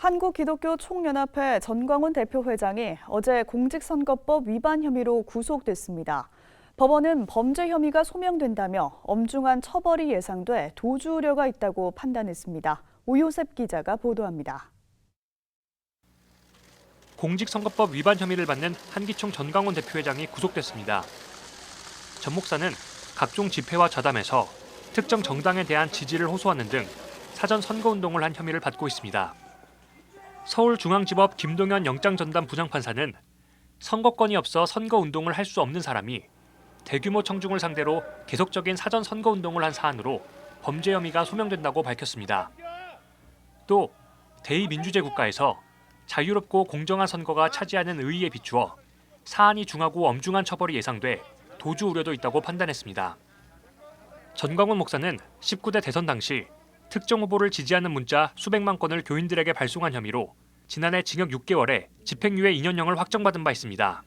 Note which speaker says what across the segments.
Speaker 1: 한국기독교총연합회 전광훈 대표회장이 어제 공직선거법 위반 혐의로 구속됐습니다. 법원은 범죄 혐의가 소명된다며 엄중한 처벌이 예상돼 도주 우려가 있다고 판단했습니다. 오요셉 기자가 보도합니다.
Speaker 2: 공직선거법 위반 혐의를 받는 한기총 전광훈 대표회장이 구속됐습니다. 전 목사는 각종 집회와 좌담에서 특정 정당에 대한 지지를 호소하는 등 사전 선거운동을 한 혐의를 받고 있습니다. 서울중앙지법 김동현 영장전담 부장판사는 선거권이 없어 선거운동을 할 수 없는 사람이 대규모 청중을 상대로 계속적인 사전 선거운동을 한 사안으로 범죄 혐의가 소명된다고 밝혔습니다. 또 대의민주제 국가에서 자유롭고 공정한 선거가 차지하는 의의에 비추어 사안이 중하고 엄중한 처벌이 예상돼 도주 우려도 있다고 판단했습니다. 전광훈 목사는 19대 대선 당시 특정 후보를 지지하는 문자 수백만 건을 교인들에게 발송한 혐의로 지난해 징역 6개월에 집행유예 2년형을 확정받은 바 있습니다.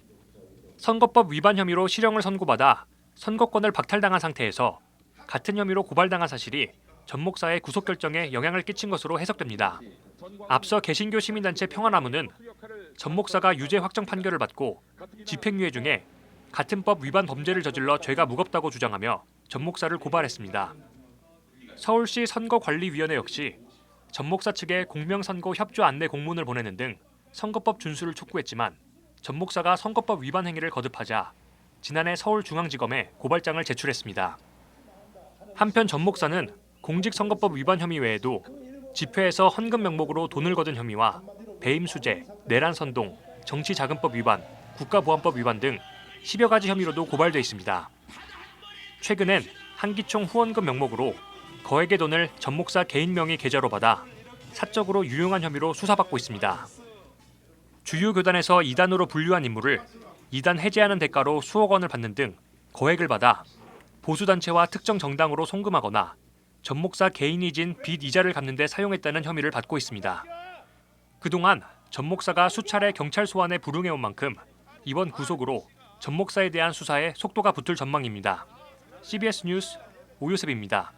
Speaker 2: 선거법 위반 혐의로 실형을 선고받아 선거권을 박탈당한 상태에서 같은 혐의로 고발당한 사실이 전 목사의 구속 결정에 영향을 끼친 것으로 해석됩니다. 앞서 개신교 시민단체 평화나무는 전 목사가 유죄 확정 판결을 받고 집행유예 중에 같은 법 위반 범죄를 저질러 죄가 무겁다고 주장하며 전 목사를 고발했습니다. 서울시 선거관리위원회 역시 전 목사 측에 공명선거 협조 안내 공문을 보내는 등 선거법 준수를 촉구했지만 전 목사가 선거법 위반 행위를 거듭하자 지난해 서울중앙지검에 고발장을 제출했습니다. 한편 전 목사는 공직선거법 위반 혐의 외에도 집회에서 헌금 명목으로 돈을 거둔 혐의와 배임수재, 내란선동, 정치자금법 위반, 국가보안법 위반 등 10여 가지 혐의로도 고발돼 있습니다. 최근엔 한기총 후원금 명목으로 거액의 돈을 전 목사 개인 명의 계좌로 받아 사적으로 유용한 혐의로 수사받고 있습니다. 주요 교단에서 이단으로 분류한 인물을 이단 해제하는 대가로 수억 원을 받는 등 거액을 받아 보수단체와 특정 정당으로 송금하거나 전 목사 개인이 진 빚 이자를 갚는 데 사용했다는 혐의를 받고 있습니다. 그동안 전 목사가 수차례 경찰 소환에 불응해온 만큼 이번 구속으로 전 목사에 대한 수사에 속도가 붙을 전망입니다. CBS 뉴스 오요셉입니다.